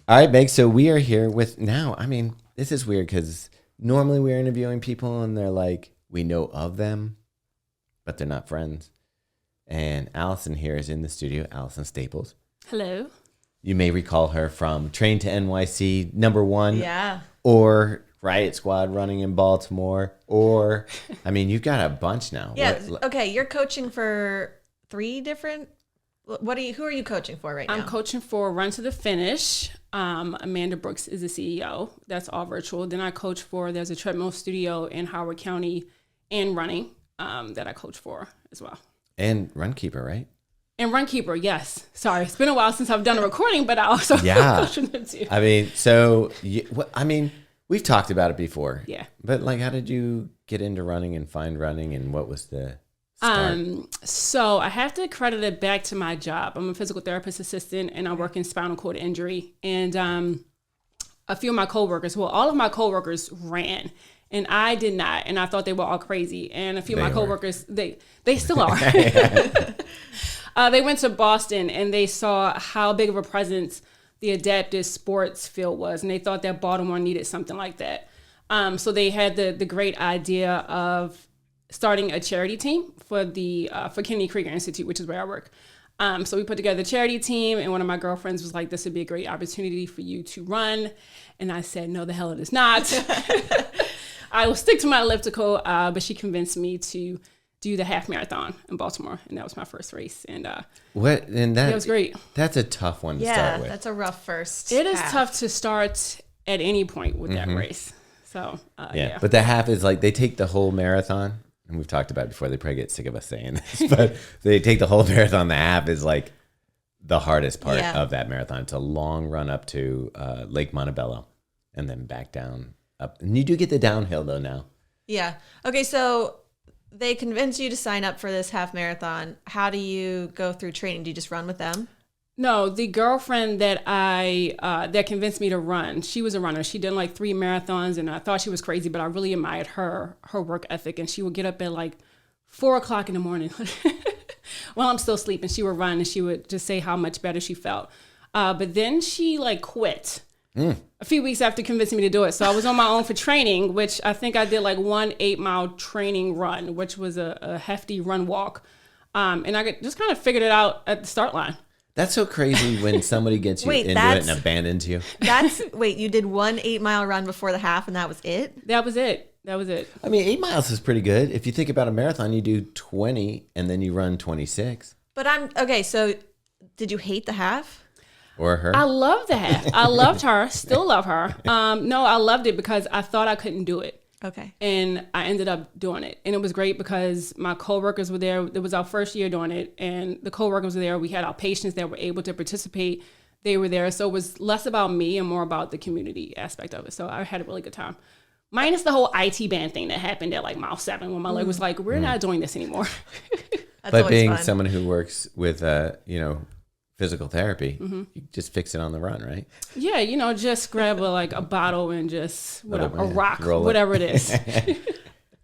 All right, Meg. So we are here with now. I mean, this is weird because normally we're interviewing people and they're like, we know of them, but they're not friends. And Alison here is in the studio. Alison Staples. Hello. You may recall her from Train to NYC #1. Yeah. Or Riot Squad running in Baltimore. Or, I mean, you've got a bunch now. Yeah. Okay. You're coaching for 3 different. Who are you coaching for right now? I'm coaching for Run to the Finish. Amanda Brooks is the CEO. That's all virtual. Then I coach for, there's a treadmill studio in Howard County and running that I coach for as well. And Runkeeper, right? And Runkeeper, yes. Sorry, it's been a while since I've done a recording, but I also coach them too. I mean, so, we've talked about it before. Yeah. But like, how did you get into running and find running, and what was the start? So I have to credit it back to my job. I'm a physical therapist assistant, and I work in spinal cord injury. And a few of my coworkers, all of my coworkers ran, and I did not. And I thought they were all crazy. And a few of my coworkers, they still are. They went to Boston, and they saw how big of a presence the adaptive sports field was, and they thought that Baltimore needed something like that. So they had the great idea of starting a charity team for the for Kennedy Krieger Institute, which is where I work. So we put together a charity team, and one of my girlfriends was like, "This would be a great opportunity for you to run," and I said, "No, the hell it is not." I will stick to my elliptical, but she convinced me to do the half marathon in Baltimore, and that was my first race. And that was great. That's a tough one to start with. Yeah, that's a rough first. It is tough to start at any point with that race. So yeah, but the half is like they take the whole marathon, and we've talked about it before. They probably get sick of us saying this, but they take the whole marathon. The half is like the hardest part of that marathon. It's a long run up to Lake Montebello, and then back down up. And you do get the downhill though now. Yeah. Okay, so they convince you to sign up for this half marathon. How do you go through training? Do you just run with them? No, the girlfriend that that convinced me to run, she was a runner. She did like 3 marathons, and I thought she was crazy, but I really admired her work ethic. And she would get up at like 4:00 in the morning while I'm still sleeping. She would run, and she would just say how much better she felt. But then she like quit a few weeks after convincing me to do it. So I was on my own for training, which I think I did like 1 8-mile training run, which was a hefty run walk. And I just kind of figured it out at the start line. That's so crazy when somebody gets you into it and abandons you. You did 1 8-mile run before the half, and that was it? That was it. I mean, 8 miles is pretty good. If you think about a marathon, you do 20 and then you run 26. But so did you hate the half? Or her? I love the half. I loved her. Still love her. No, I loved it because I thought I couldn't do it. Okay. And I ended up doing it. And it was great because my coworkers were there. It was our first year doing it. And the coworkers were there. We had our patients that were able to participate. They were there. So it was less about me and more about the community aspect of it. So I had a really good time. Minus the whole IT band thing that happened at like mile 7 when my leg was like, we're not doing this anymore. But being someone who works with, physical therapy, you just fix it on the run, right? Yeah, just grab a bottle and just a rock, whatever it is.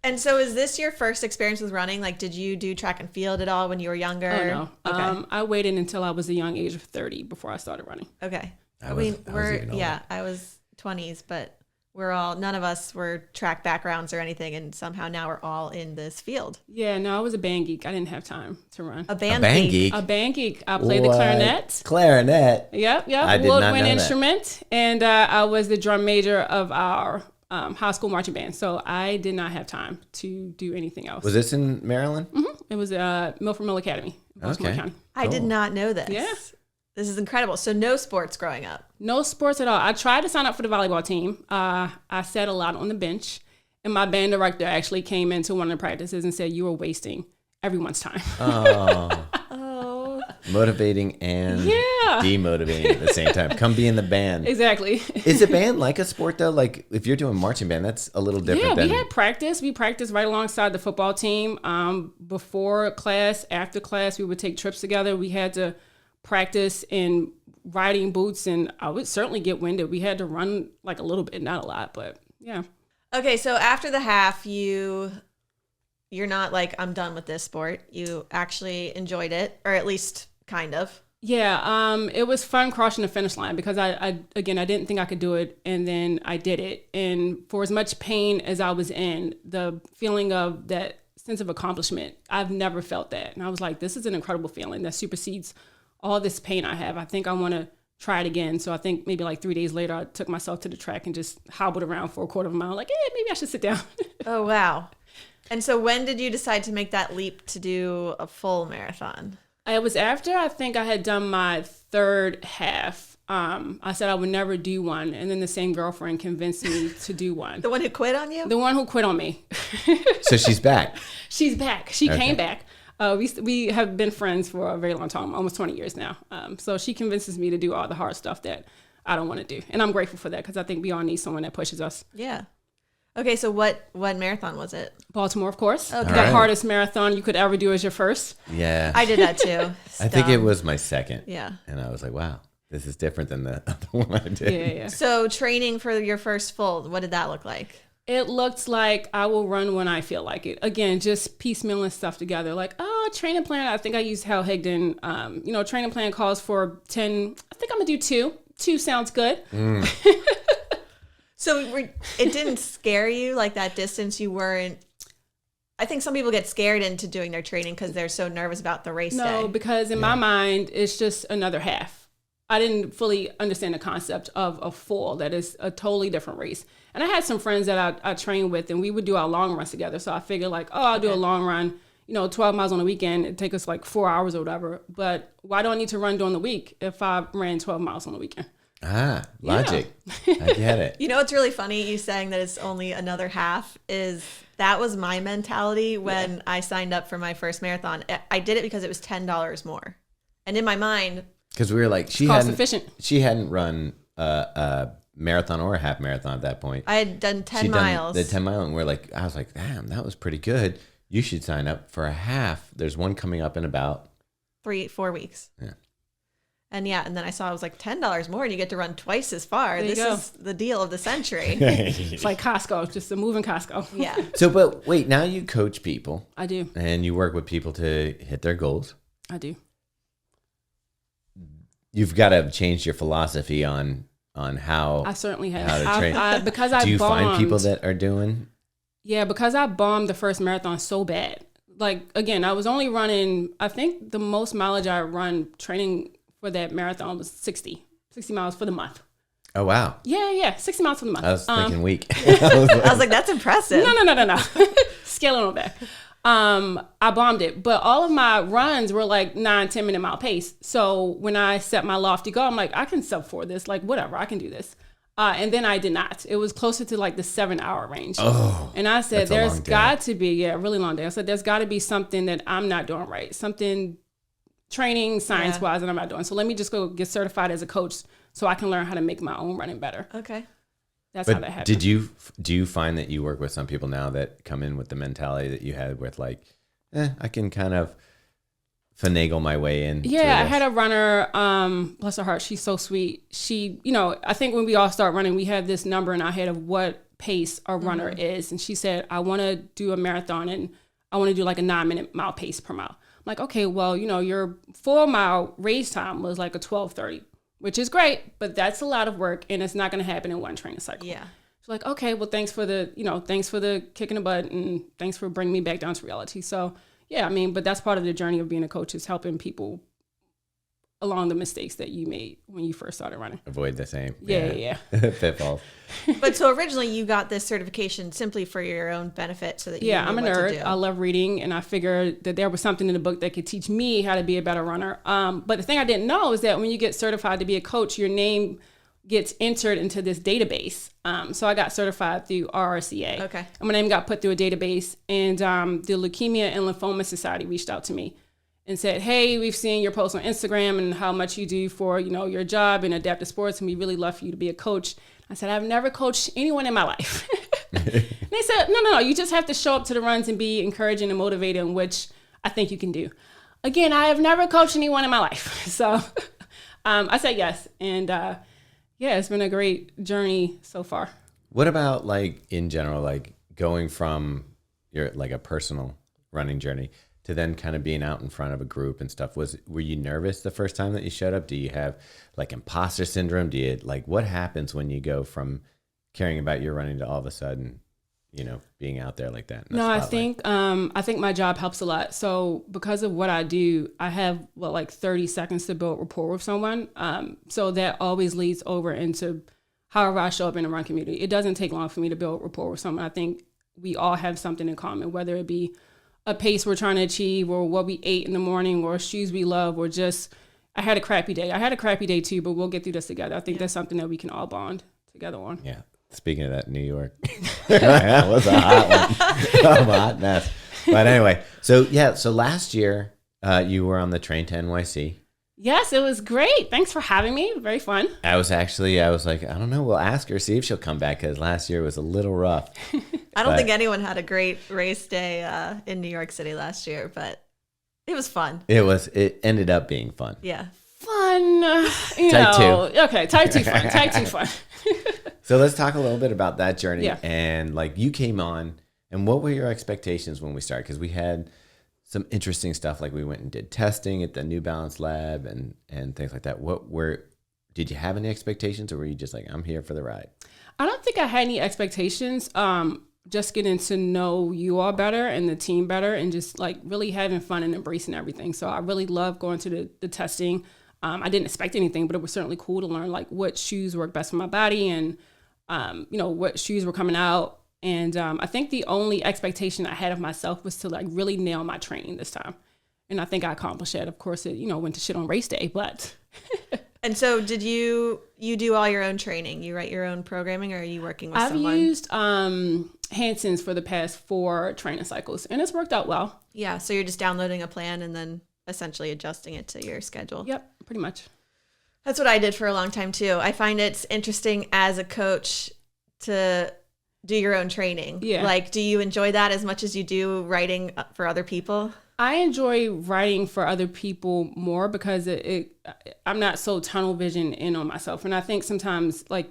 And so is this your first experience with running? Like, did you do track and field at all when you were younger? Oh, no. Okay. I waited until I was a young age of 30 before I started running. Okay. I was 20s, but none of us were track backgrounds or anything, and somehow now we're all in this field. Yeah, no, I was a band geek. I didn't have time to run. A band geek? A band geek. I played the clarinet. Clarinet? Yep. I did not know woodwind that. instrument, and I was the drum major of our high school marching band, so I did not have time to do anything else. Was this in Maryland? Mm-hmm. It was Milford Mill Academy, Baltimore County. I did not know this. Yeah. This is incredible. So no sports growing up? No sports at all. I tried to sign up for the volleyball team. I sat a lot on the bench, and my band director actually came into one of the practices and said, "You are wasting everyone's time." Oh. Motivating and demotivating at the same time. Come be in the band. Exactly. Is a band like a sport though? Like if you're doing marching band, that's a little different. Yeah, we had practice. We practiced right alongside the football team. Before class, after class, we would take trips together. We had to practice in riding boots, and I would certainly get winded. We had to run like a little bit, not a lot, but yeah. Okay, so after the half, you're not like, I'm done with this sport. You actually enjoyed it, or at least kind of. Yeah, it was fun crossing the finish line because I didn't think I could do it, and then I did it. And for as much pain as I was in, the feeling of that sense of accomplishment, I've never felt that. And I was like, this is an incredible feeling that supersedes all this pain I have. I think I want to try it again. So I think maybe like 3 days later, I took myself to the track and just hobbled around for a quarter of a mile, like, maybe I should sit down. Oh, wow. And so when did you decide to make that leap to do a full marathon? It was after I think I had done my third half. I said I would never do one. And then the same girlfriend convinced me to do one. The one who quit on you? The one who quit on me. So she's back. She's back. She came back. We have been friends for a very long time, almost 20 years now. So she convinces me to do all the hard stuff that I don't want to do. And I'm grateful for that because I think we all need someone that pushes us. Yeah. Okay, so what marathon was it? Baltimore, of course. Okay. The hardest marathon you could ever do as your first. Yeah. I did that too. I think it was my second. Yeah. And I was like, wow, this is different than the other one I did. Yeah. So training for your first full, what did that look like? It looked like I will run when I feel like it. Again, just piecemealing stuff together. Like, training plan. I think I used Hal Higdon. Training plan calls for 10. I think I'm going to do 2. 2 sounds good. So it didn't scare you, like that distance you weren't. I think some people get scared into doing their training because they're so nervous about the race day. No, because in my mind, it's just another half. I didn't fully understand the concept of a full. That is a totally different race. And I had some friends that I trained with, and we would do our long runs together. So I figured like, I'll do a long run, 12 miles on the weekend. It'd take us like 4 hours or whatever. But why do I need to run during the week if I ran 12 miles on the weekend? Logic. Yeah. I get it. It's really funny you saying that it's only another half that was my mentality when I signed up for my first marathon. I did it because it was $10 more. And in my mind, because we were like, she hadn't run a marathon or a half marathon at that point. I had done 10 miles. The 10 mile, and I was like, damn, that was pretty good. You should sign up for a half. There's one coming up in about 3-4 weeks. Yeah. And then I saw it was like $10 more and you get to run twice as far. This is the deal of the century. It's like Costco, just a moving Costco. Yeah. So, but wait, now you coach people. I do. And you work with people to hit their goals. I do. You've got to change your philosophy on how. I certainly have. How to train. Because I do you bombed, find people that are doing? Yeah, because I bombed the first marathon so bad. Like, again, I was only running, I think the most mileage I run training for that marathon was 60 miles for the month. Oh, wow. Yeah, 60 miles for the month. I was thinking week. I was like, that's impressive. No. Scaling on back. I bombed it, but all of my runs were like 9-10 minute mile pace. So when I set my lofty goal, I'm like, I can sub for this, like whatever, I can do this. And then I did not. It was closer to like the 7-hour range. Oh, and I said, there's got to be, a really long day. I said, there's got to be something that I'm not doing right. Something training science wise that I'm not doing. So let me just go get certified as a coach so I can learn how to make my own running better. Okay. That's how that happened. Do you find that you work with some people now that come in with the mentality that you had with like, I can kind of finagle my way in? Yeah, I had a runner, bless her heart, she's so sweet. She, I think when we all start running, we have this number in our head of what pace a runner is. And she said, I want to do a marathon and I want to do like a 9-minute mile pace per mile. I'm like, okay, well, your 4-mile race time was like a 12:30. Which is great, but that's a lot of work and it's not going to happen in one training cycle. Yeah. So like, okay, well, thanks for the kick in the butt and thanks for bringing me back down to reality. So yeah, but that's part of the journey of being a coach is helping people along the mistakes that you made when you first started running. Avoid the same. Yeah. Pitfalls. But so originally you got this certification simply for your own benefit so that you knew I'm a what nerd. to do. I love reading and I figured that there was something in the book that could teach me how to be a better runner. But the thing I didn't know is that when you get certified to be a coach, your name gets entered into this database. So I got certified through RRCA. Okay. And my name got put through a database and the Leukemia and Lymphoma Society reached out to me and said, hey, we've seen your post on Instagram and how much you do for, your job in adaptive sports, and we really love for you to be a coach. I said, I've never coached anyone in my life. And they said, no, you just have to show up to the runs and be encouraging and motivating, which I think you can do. Again, I have never coached anyone in my life. So I said yes. And it's been a great journey so far. What about like in general, like going from your like a personal running journey to then kind of being out in front of a group and stuff, were you nervous the first time that you showed up? Do you have like imposter syndrome? Do you like, what happens when you go from caring about your running to all of a sudden, being out there like that? No, I think my job helps a lot. So because of what I do, I have 30 seconds to build rapport with someone. So that always leads over into however I show up in the run community. It doesn't take long for me to build rapport with someone. I think we all have something in common, whether it be a pace we're trying to achieve, or what we ate in the morning, or shoes we love, or just, I had a crappy day. I had a crappy day too, but we'll get through this together. I think that's something that we can all bond together on. Yeah. Speaking of that, New York, that was a hot one. A hot mess. But anyway, so last year you were on the train to NYC. Yes, it was great. Thanks for having me. Very fun. I was like, I don't know. We'll ask her, see if she'll come back, because last year was a little rough. I don't think anyone had a great race day in New York City last year, but it was fun. It ended up being fun. Yeah. Fun. Type 2. Okay, type 2 fun. Type 2 fun. So let's talk a little bit about that journey. Yeah. And like, you came on, and what were your expectations when we started? Because we had some interesting stuff. Like, we went and did testing at the New Balance lab and things like that. Did you have any expectations, or were you just like, I'm here for the ride? I don't think I had any expectations. Just getting to know you all better and the team better, and just like really having fun and embracing everything. So I really love going to the testing. I didn't expect anything, but it was certainly cool to learn like what shoes work best for my body, and what shoes were coming out. And I think the only expectation I had of myself was to like really nail my training this time. And I think I accomplished that. Of course, it, went to shit on race day, but. And so did you do all your own training? You write your own programming, or are you working with someone? I've used Hanson's for the past 4 training cycles, and it's worked out well. Yeah. So you're just downloading a plan and then essentially adjusting it to your schedule. Yep, pretty much. That's what I did for a long time too. I find it's interesting as a coach to do your own training. Yeah. Like, do you enjoy that as much as you do writing for other people? I enjoy writing for other people more because I'm not so tunnel vision in on myself. And I think sometimes, like,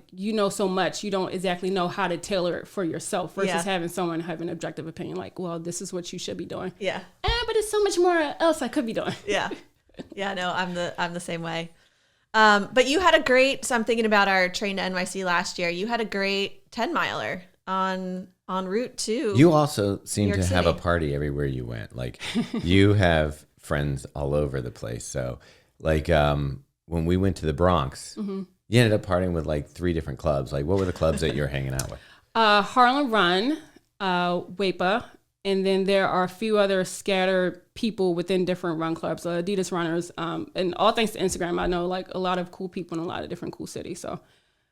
so much, you don't exactly know how to tailor it for yourself versus having someone have an objective opinion like, well, this is what you should be doing. Yeah. But it's so much more else I could be doing. Yeah. Yeah, no, I'm the same way. But you had so I'm thinking about our train to NYC last year. You had a great 10-miler on route to You also seem to have a party everywhere you went. Like, you have friends all over the place. So like, when we went to the Bronx, you ended up partying with like 3 different clubs. Like, what were the clubs that you're hanging out with? Harlem Run, WAPA, and then there are a few other scattered people within different run clubs, Adidas runners, and all thanks to Instagram, I know like a lot of cool people in a lot of different cool cities. So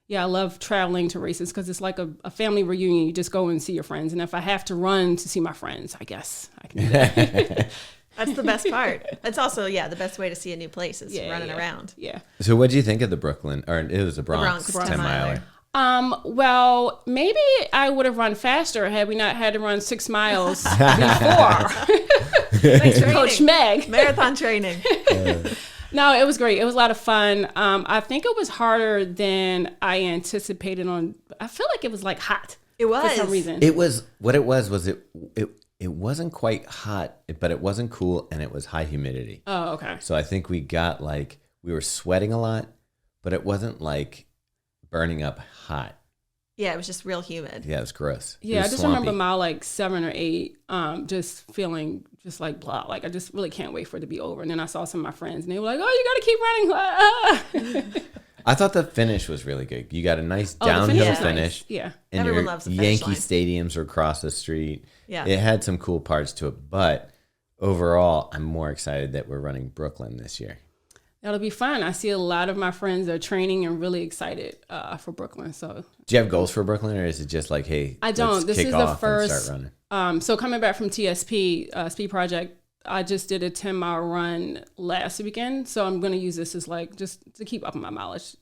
yeah, I love traveling to races because it's like a family reunion. You just go and see your friends. And if I have to run to see my friends, I guess I can do that. That's the best part. It's also, the best way to see a new place is running around. Yeah. So what do you think of the Brooklyn, or it was the Bronx 10-miler? Well, maybe I would have run faster had we not had to run 6 miles before. Thanks, Coach Meg. Marathon training. No, it was great. It was a lot of fun. I think it was harder than I anticipated I feel like it was like hot. It was. For some reason. It was it wasn't quite hot, but it wasn't cool, and it was high humidity. Oh, okay. So I think we were sweating a lot, but it wasn't like burning up hot. Yeah, it was just real humid. Yeah, it was gross. Yeah, was I just swampy. remember mile like 7 or 8, just feeling just like blah. Like I just really can't wait for it to be over. And then I saw some of my friends, and they were like, "Oh, you got to keep running!" I thought the finish was really good. You got a nice downhill finish. Nice. Yeah, and everyone your loves the finish Yankee line. stadiums were across the street. Yeah, it had some cool parts to it, but overall, I'm more excited that we're running Brooklyn this year. That'll be fun. I see a lot of my friends are training and really excited for Brooklyn. So, do you have goals for Brooklyn, or is it just like, hey, I don't. This is the first. Start running? So coming back from TSP Speed Project, I just did a 10-mile run last weekend. So I'm going to use this as like just to keep up my mileage.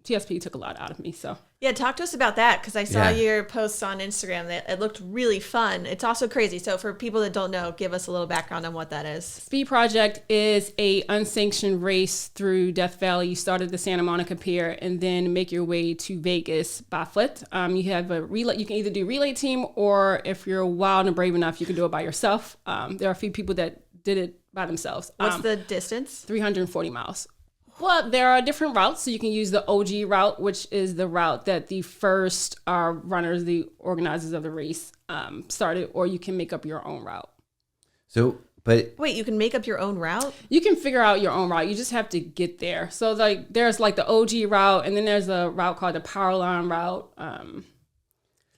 TSP took a lot out of me. So yeah, talk to us about that, because I saw your posts on Instagram that it looked really fun. It's also crazy. So for people that don't know, give us a little background on what that is. Speed Project is a unsanctioned race through Death Valley. You start at the Santa Monica Pier and then make your way to Vegas by foot. You have a relay. You can either do relay team, or if you're wild and brave enough, you can do it by yourself. There are a few people that did it by themselves. What's the distance? 340 miles. Well, there are different routes. So you can use the OG route, which is the route that the first runners, the organizers of the race, started, or you can make up your own route. So, but wait, you can make up your own route? You can figure out your own route. You just have to get there. So like there's like the OG route, and then there's a route called the Power Line route. As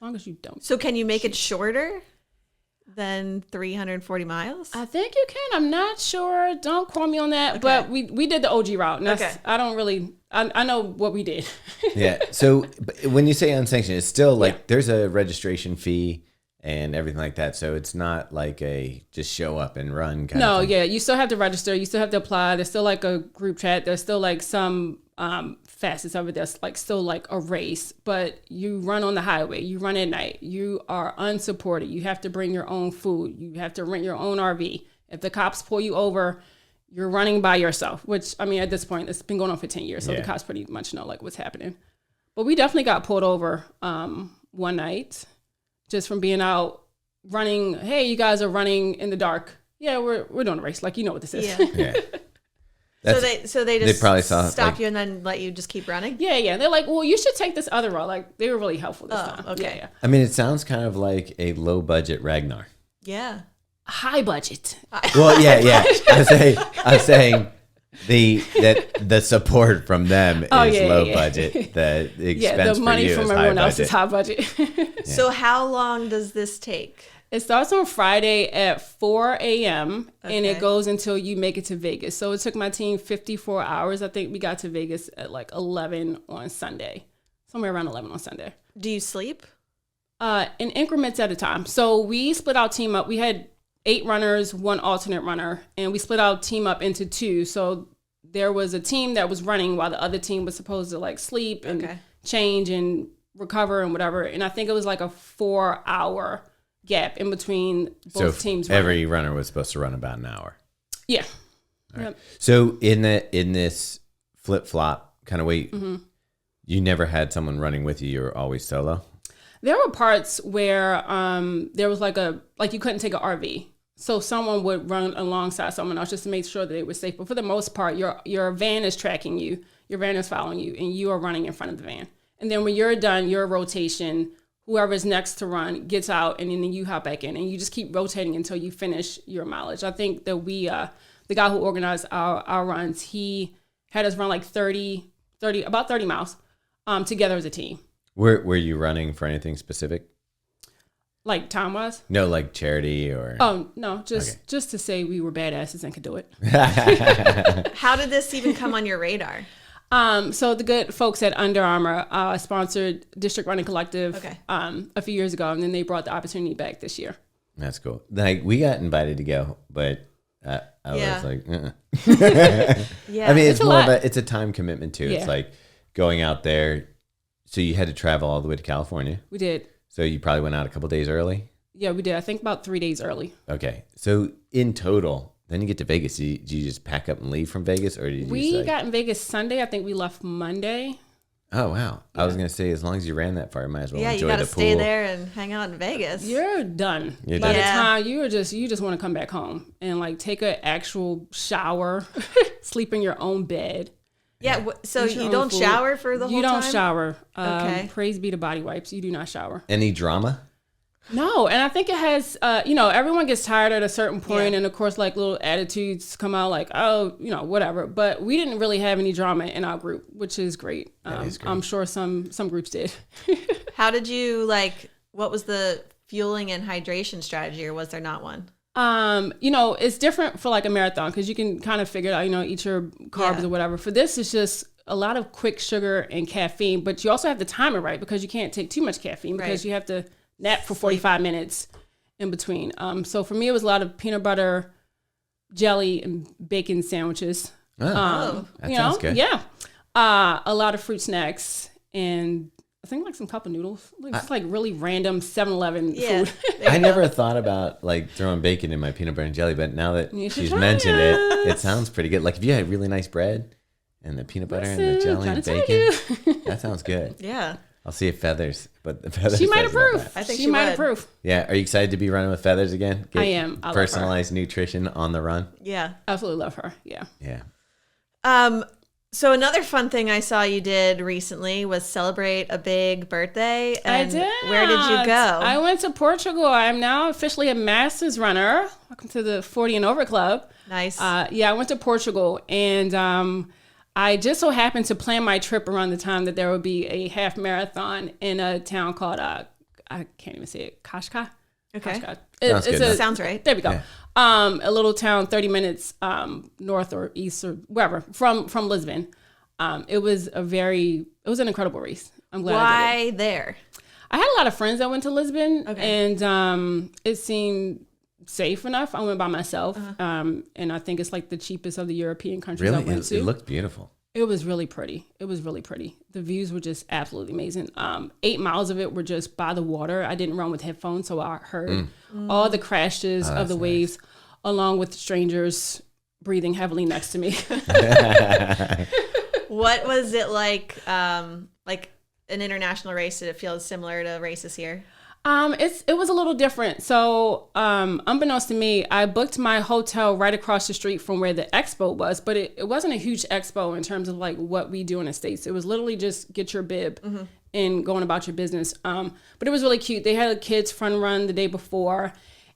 long as you don't. So can you make it shorter than 340 miles? I think you can. I'm not sure. Don't quote me on that. Okay. But we did the OG route. And that's, I don't really. I know what we did. Yeah. So when you say unsanctioned, it's still like there's a registration fee and everything like that. So it's not like a just show up and run kind of thing. Yeah. You still have to register. You still have to apply. There's still like a group chat. There's still like some facets of it that's like still like a race. But you run on the highway. You run at night. You are unsupported. You have to bring your own food. You have to rent your own RV. If the cops pull you over, you're running by yourself, which, I mean, at this point, it's been going on for 10 years. So the cops pretty much know like what's happening. But we definitely got pulled over one night just from being out running. Hey, you guys are running in the dark. Yeah, we're doing a race. Like, you know what this is. Yeah. So they just probably stop you and then let you just keep running? Yeah. They're like, well, you should take this other route. Like, they were really helpful this time. Okay. Yeah. I mean, it sounds kind of like a low budget Ragnar. Yeah. High budget. Well, yeah. I'm saying the support from them is low budget. The expense the money for you from is everyone high else is high budget. So how long does this take? It starts on Friday at 4 a.m. and it goes until you make it to Vegas. So it took my team 54 hours. I think we got to Vegas at like 11 on Sunday, somewhere around 11 on Sunday. Do you sleep? In increments at a time. So we split our team up. We had 8 runners, 1 alternate runner, and we split our team up into 2. So there was a team that was running while the other team was supposed to like sleep and change and recover and whatever. And I think it was like a 4-hour gap in between both teams. Every runner was supposed to run about an hour. Yeah. Right. Yep. So in this flip flop kind of way, you never had someone running with you. You were always solo. There were parts where there was like you couldn't take an RV. So someone would run alongside someone else just to make sure that they were safe. But for the most part, your van is tracking you, your van is following you, and you are running in front of the van. And then when you're done, your rotation, whoever's next to run gets out, and then you hop back in, and you just keep rotating until you finish your mileage. I think that the guy who organized our runs, he had us run like 30 miles together as a team. Were you running for anything specific? Like time-wise? No, like charity or... Oh, no, just to say we were badasses and could do it. How did this even come on your radar? So the good folks at Under Armour sponsored District Running Collective a few years ago, and then they brought the opportunity back this year. That's cool. Like, we got invited to go, but I was like, Yeah. I mean, it's more of it's a time commitment too. Yeah. It's like going out there. So you had to travel all the way to California. We did. So you probably went out a couple days early? Yeah, we did. I think about 3 days early. Okay. So in total, then you get to Vegas. Do you just pack up and leave from Vegas? Or did we got in Vegas Sunday. I think we left Monday. Oh, wow. Yeah. I was going to say, as long as you ran that far, you might as well enjoy the pool. Yeah, you got to stay there and hang out in Vegas. You're done. By the time you just want to come back home and like take an actual shower, sleep in your own bed. Yeah, so you don't shower for the whole time? You don't shower. Okay. Praise be to body wipes. You do not shower. Any drama? No, and I think it has, everyone gets tired at a certain point, and of course, like little attitudes come out like, oh, whatever. But we didn't really have any drama in our group, which is great. That is great. I'm sure some groups did. How did you, what was the fueling and hydration strategy, or was there not one? It's different for like a marathon because you can kind of figure it out, eat your carbs or whatever. For this, it's just a lot of quick sugar and caffeine, but you also have to time it right because you can't take too much caffeine because you have to nap for 45 minutes in between. So for me, it was a lot of peanut butter, jelly, and bacon sandwiches. That sounds good. Yeah. A lot of fruit snacks and I think like some cup of noodles, just like really random 7-Eleven food. I never thought about like throwing bacon in my peanut butter and jelly, but now that she's mentioned it sounds pretty good. Like if you had really nice bread and the peanut butter and the jelly and bacon, that sounds good. Yeah. I'll see if Feathers, but the Feathers. She might approve. I think she might approve. Yeah. Are you excited to be running with Feathers again? I am. I personalized nutrition on the run. Yeah. Absolutely love her. Yeah. Yeah. So another fun thing I saw you did recently was celebrate a big birthday. And I did. Where did you go? I went to Portugal. I am now officially a Masters runner. Welcome to the 40 and over club. Nice. Yeah, I went to Portugal, and I just so happened to plan my trip around the time that there would be a half marathon in a town called I can't even say it, Kashka. Okay. Kashka. Sounds right. There we go. Yeah. A little town 30 minutes north or east or wherever from Lisbon. It was an incredible race. I'm glad I did it. Why there? I had a lot of friends that went to Lisbon, Okay. and it seemed safe enough. I went by myself, and I think it's like the cheapest of the European countries I Really? went to. It looked beautiful. It was really pretty. The views were just absolutely amazing. 8 miles of it were just by the water. I didn't run with headphones, so I heard all the crashes of the waves, along with strangers breathing heavily next to me. What was it like an international race? Did it feel similar to races here? It was a little different. So, unbeknownst to me, I booked my hotel right across the street from where the expo was, but it wasn't a huge expo in terms of like what we do in the States. It was literally just get your bib and going about your business. But it was really cute. They had a kids fun run the day before.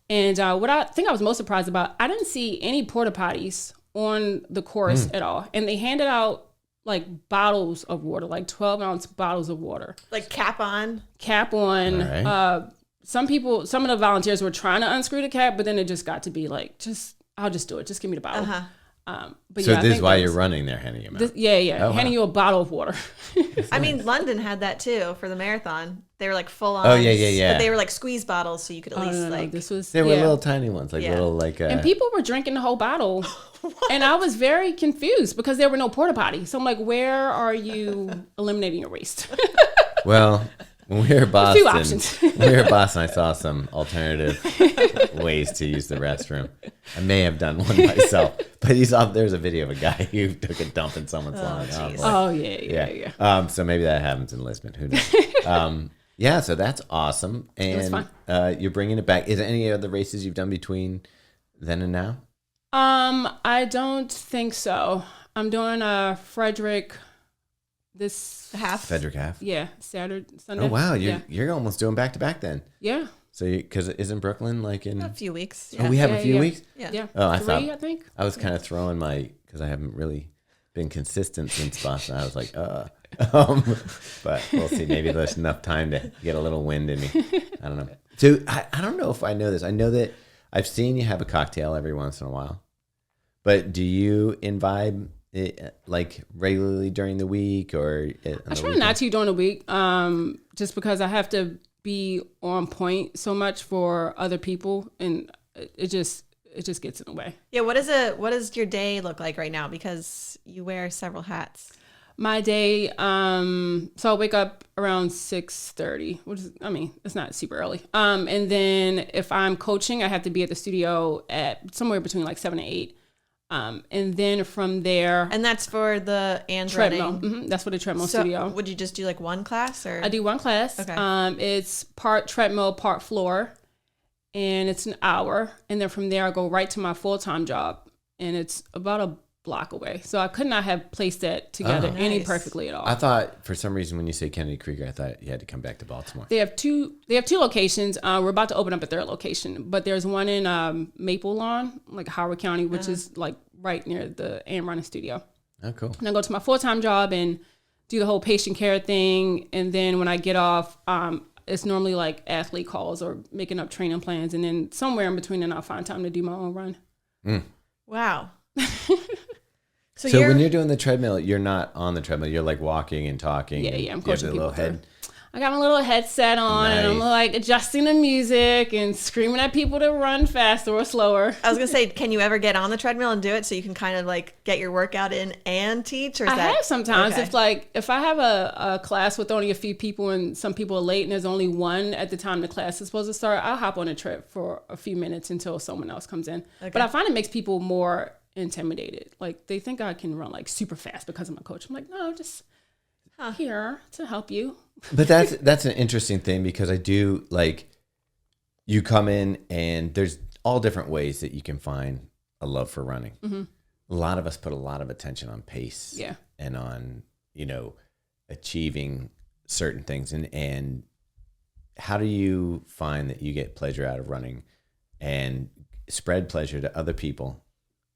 And what I think I was most surprised about, I didn't see any porta potties on the course at all. And they handed out like bottles of water, like 12-ounce bottles of water. Like cap on? Cap on. Right. Some of the volunteers were trying to unscrew the cap, but then it just got to be like, I'll just do it. Just give me the bottle. But So yeah, this is why you're running there, handing him out. Handing you a bottle of water. I mean, London had that too for the marathon. They were like full on. Oh, yeah. But they were like squeeze bottles, so you could at least This was They were little tiny ones, like little like. and people were drinking the whole bottle. And I was very confused because there were no porta potties. So I'm like, where are you eliminating your waste? Well, when we were in Boston, few options. I saw some alternative ways to use the restroom. I may have done one myself, but there's a video of a guy who took a dump in someone's lawn. Oh, yeah. So maybe that happens in Lisbon. Who knows? Yeah, so that's awesome. And It was fun. You're bringing it back. Is there any other races you've done between then and now? I don't think so. I'm doing Frederick Frederick half. Yeah, Saturday, Sunday. Oh wow, you're almost doing back to back then. Yeah. So because isn't Brooklyn like in a few weeks? Oh, we have a few weeks. Yeah. Oh, I think. I was kind of throwing because I haven't really been consistent since Boston. I was like, but we'll see. Maybe there's enough time to get a little wind in me. I don't know. So I don't know if I know this. I know that I've seen you have a cocktail every once in a while, but do you imbibe it, like regularly during the week or? I try not to during the week, just because I have to be on point so much for other people, and it just gets in the way. Yeah. What does your day look like right now? Because you wear several hats. My day, so I wake up around 6:30, which is, it's not super early. And then if I'm coaching, I have to be at the studio at somewhere between like 7 and 8. And then from there, and that's for the treadmill. running. That's for the treadmill studio. Would you just do like one class or? I do one class. Okay. It's part treadmill, part floor, and it's an hour. And then from there, I go right to my full-time job, and it's about a block away. So I could not have placed that together any perfectly at all. I thought for some reason when you say Kennedy Krieger, I thought you had to come back to Baltimore. They have two locations. We're about to open up a third location, but there's one in Maple Lawn, like Howard County, which is like right near the AM running studio. Oh, cool. And I go to my full-time job and do the whole patient care thing. And then when I get off, it's normally like athlete calls or making up training plans. And then somewhere in between, then I'll find time to do my own run. Wow. So when you're doing the treadmill, you're not on the treadmill. You're like walking and talking. Yeah, I'm coaching people. Head. I got my little headset on, and I'm like adjusting the music and screaming at people to run faster or slower. I was gonna say, can you ever get on the treadmill and do it so you can kind of like get your workout in and teach? Or I have sometimes. Okay. If I have a class with only a few people and some people are late and there's only one at the time the class is supposed to start, I'll hop on a trip for a few minutes until someone else comes in. Okay. But I find it makes people more intimidated. Like they think I can run like super fast because I'm a coach. I'm like, no, just here to help you. But that's an interesting thing, because I do like, you come in and there's all different ways that you can find a love for running. Mm-hmm. A lot of us put a lot of attention on pace and on, achieving certain things. And how do you find that you get pleasure out of running and spread pleasure to other people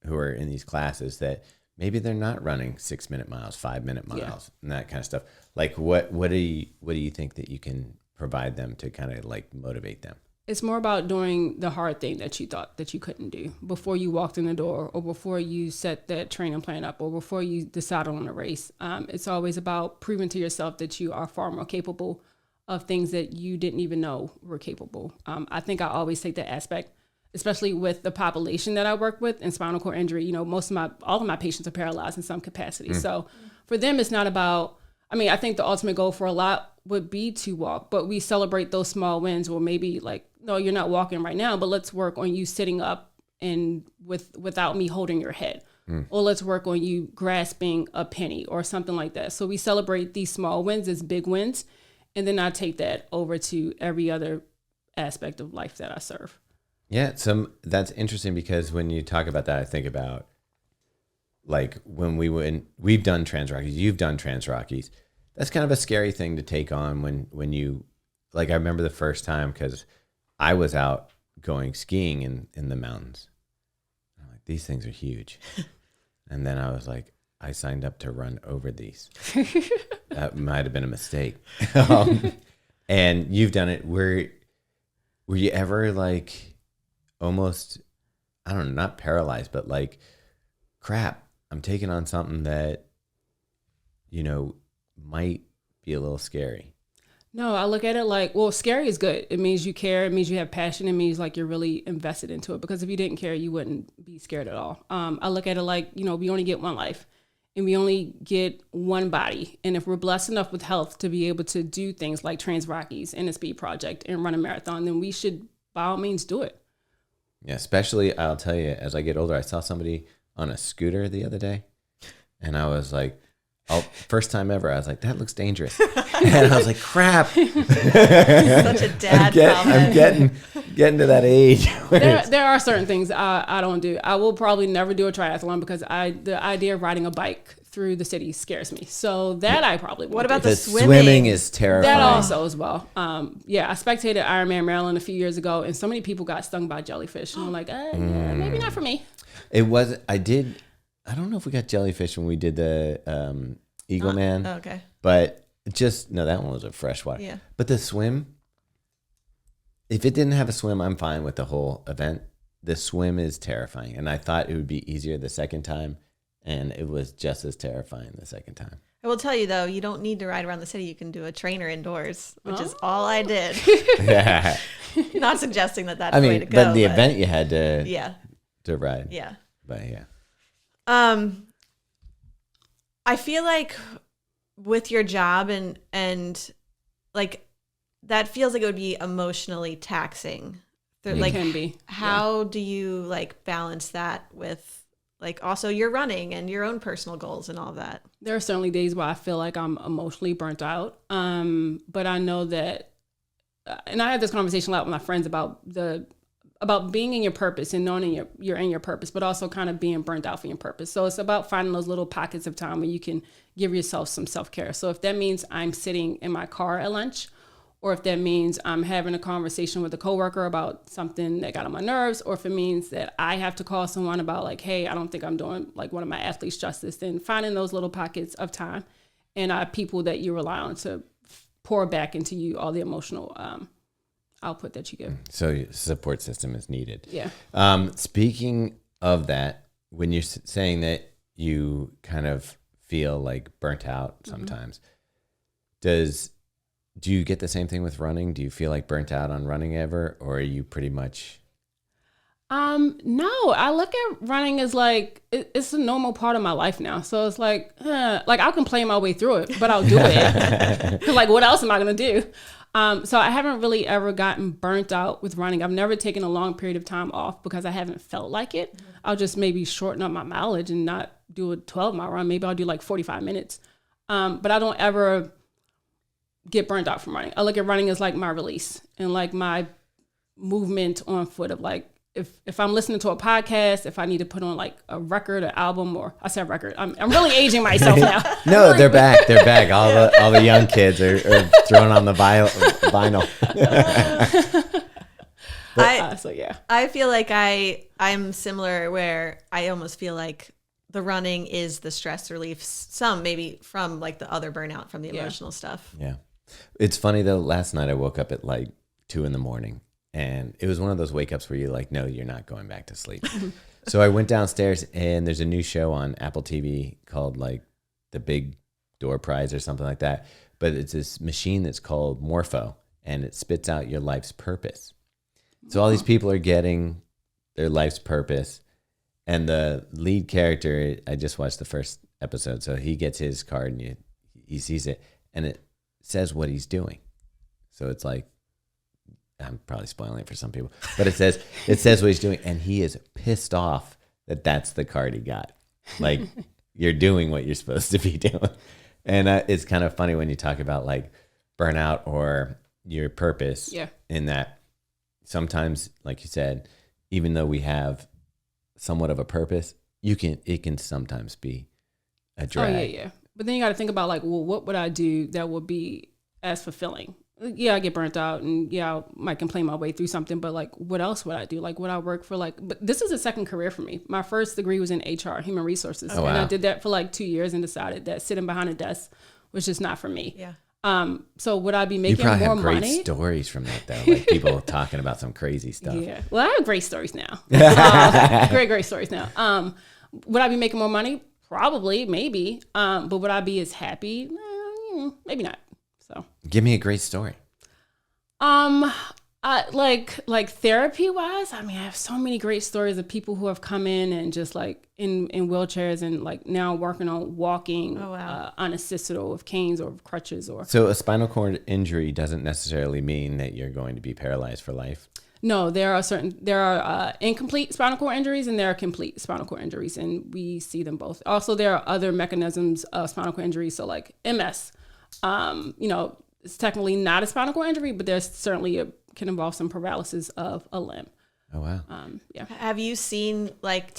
who are in these classes that maybe they're not running 6-minute miles, 5-minute miles, and that kind of stuff? Like, what do you think that you can provide them to kind of like motivate them? It's more about doing the hard thing that you thought that you couldn't do before you walked in the door, or before you set that training plan up, or before you decided on a race. It's always about proving to yourself that you are far more capable of things that you didn't even know were capable. I think I always take that aspect, especially with the population that I work with in spinal cord injury. All of my patients are paralyzed in some capacity. So for them, it's not about, I think the ultimate goal for a lot would be to walk, but we celebrate those small wins, or maybe like, no, you're not walking right now, but let's work on you sitting up and without me holding your head. Or let's work on you grasping a penny or something like that. So we celebrate these small wins as big wins. And then I take that over to every other aspect of life that I serve. Yeah, that's interesting, because when you talk about that, I think about like when we've done Trans Rockies, you've done Trans Rockies. That's kind of a scary thing to take on when you, like, I remember the first time, because I was out going skiing in the mountains. I'm like, these things are huge. And then I was like, I signed up to run over these. That might have been a mistake. And you've done it. Were you ever like almost, I don't know, not paralyzed, but like, crap, I'm taking on something that, might be a little scary? No, I look at it like, well, scary is good. It means you care. It means you have passion. It means like you're really invested into it, because if you didn't care, you wouldn't be scared at all. I look at it like, we only get one life and we only get one body. And if we're blessed enough with health to be able to do things like Trans Rockies and the Speed Project and run a marathon, then we should by all means do it. Yeah, especially, I'll tell you, as I get older, I saw somebody on a scooter the other day, and I was like, first time ever, I was like, that looks dangerous. And I was like, crap. Such a dad problem. I'm getting to that age. There are certain things I don't do. I will probably never do a triathlon, because the idea of riding a bike through the city scares me. So that I probably won't. What about do. the swimming? Swimming is terrifying. That also as well. I spectated Ironman Maryland a few years ago, and so many people got stung by jellyfish. And I'm like, yeah, maybe not for me. I don't know if we got jellyfish when we did the Eagle Man. Okay. But that one was a freshwater. Yeah. But the swim, if it didn't have a swim, I'm fine with the whole event. The swim is terrifying. And I thought it would be easier the second time, and it was just as terrifying the second time. I will tell you, though, you don't need to ride around the city. You can do a trainer indoors, which is all I did. Yeah. Not suggesting that that's the way to go. But the event you had to ride. Yeah. But yeah. I feel like with your job and like that feels like it would be emotionally taxing. It can be. How do you like balance that with like also your running and your own personal goals and all that? There are certainly days where I feel like I'm emotionally burnt out. But I know that, and I have this conversation a lot with my friends about being in your purpose and knowing you're in your purpose, but also kind of being burnt out for your purpose. So it's about finding those little pockets of time where you can give yourself some self-care. So if that means I'm sitting in my car at lunch, or if that means I'm having a conversation with a coworker about something that got on my nerves, or if it means that I have to call someone about like, hey, I don't think I'm doing like one of my athletes justice, then finding those little pockets of time and people that you rely on to pour back into you all the emotional output that you give. So your support system is needed. Yeah. Speaking of that, when you're saying that you kind of feel like burnt out sometimes, do you get the same thing with running? Do you feel like burnt out on running ever, or are you pretty much? No, I look at running as like, it's a normal part of my life now. So it's like I'll complain my way through it, but I'll do it. 'Cause like, what else am I going to do? So I haven't really ever gotten burnt out with running. I've never taken a long period of time off because I haven't felt like it. Mm-hmm. I'll just maybe shorten up my mileage and not do a 12-mile run. Maybe I'll do like 45 minutes. But I don't ever get burnt out from running. I look at running as like my release and like my movement on foot of like, if I'm listening to a podcast, if I need to put on like a record, an album, or I said record, I'm really aging myself now. No, they're back. They're back. All the young kids are throwing on the vinyl. I feel like I'm similar where I almost feel like the running is the stress relief, some maybe from like the other burnout from the emotional stuff. Yeah. It's funny though, last night I woke up at like 2 a.m. and it was one of those wake ups where you're like, no, you're not going back to sleep. So I went downstairs and there's a new show on Apple TV called like The Big Door Prize or something like that. But it's this machine that's called Morpho and it spits out your life's purpose. So all these people are getting their life's purpose. And the lead character, I just watched the first episode, so he gets his card and he sees it, and it says what he's doing. So it's like, I'm probably spoiling it for some people, but it says what he's doing, and he is pissed off that that's the card he got. Like, you're doing what you're supposed to be doing. And it's kind of funny when you talk about like burnout or your purpose. Yeah. In that sometimes, like you said, even though we have somewhat of a purpose, it can sometimes be a drag. Oh yeah. But then you got to think about like, well, what would I do that would be as fulfilling? Yeah, I get burnt out and yeah, I might complain my way through something, but like, what else would I do? Like, would I work for like, but this is a second career for me. My first degree was in HR, human resources. Oh, wow. And I did that for like 2 years and decided that sitting behind a desk was just not for me. Yeah. So would I be making more money? You probably have money? great stories from that though, like people talking about some crazy stuff. Yeah. Well, I have great stories now. Great stories now. Would I be making more money? Probably, maybe. But would I be as happy? Maybe not. So give me a great story. Like therapy wise, I mean, I have so many great stories of people who have come in and just like in wheelchairs and like now working on walking unassisted or with canes or with crutches or. So a spinal cord injury doesn't necessarily mean that you're going to be paralyzed for life. No, there are incomplete spinal cord injuries and there are complete spinal cord injuries, and we see them both. Also, there are other mechanisms of spinal cord injury. So like MS, it's technically not a spinal cord injury, but there's certainly can involve some paralysis of a limb. Oh, wow. Yeah. Have you seen like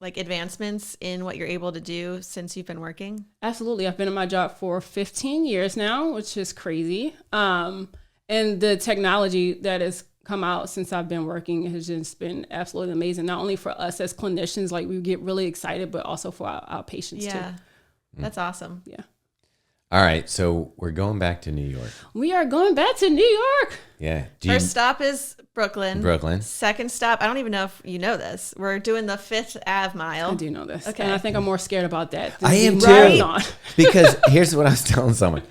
advancements in what you're able to do since you've been working? Absolutely. I've been in my job for 15 years now, which is crazy. And the technology that has come out since I've been working has just been absolutely amazing. Not only for us as clinicians, like we get really excited, but also for our patients too. Yeah. That's awesome. Yeah. All right, so we're going back to New York. We are going back to New York. Yeah. First stop is Brooklyn. Brooklyn. Second stop, I don't even know if you know this. We're doing the 5th Ave mile. I do know this. Okay. And I think I'm more scared about that. I am too. Because here's what I was telling someone.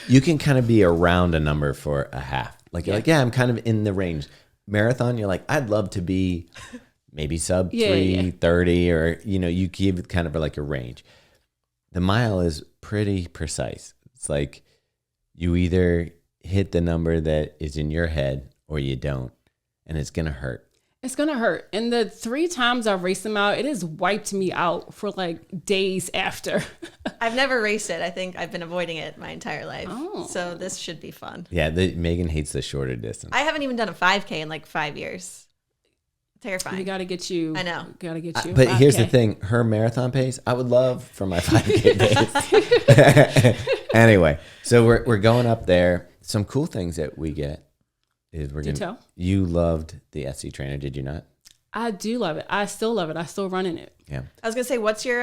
You can kind of be around a number for a half. Like, you're like, yeah, I'm kind of in the range. Marathon, you're like, I'd love to be maybe sub 3:30 or, you give kind of like a range. The mile is pretty precise. It's like you either hit the number that is in your head or you don't, and it's going to hurt. It's going to hurt. And the 3 times I've raced them out, it has wiped me out for like days after. I've never raced it. I think I've been avoiding it my entire life. Oh. So this should be fun. Yeah, Megan hates the shorter distance. I haven't even done a 5K in like 5 years. Terrifying. We got to get you. I know. Got to get you. But 5K. Here's the thing. Her marathon pace, I would love for my 5K pace. Anyway, so we're going up there. Some cool things that we get is you loved the SC trainer, did you not? I do love it. I still love it. I still run in it. Yeah. I was gonna say, what's your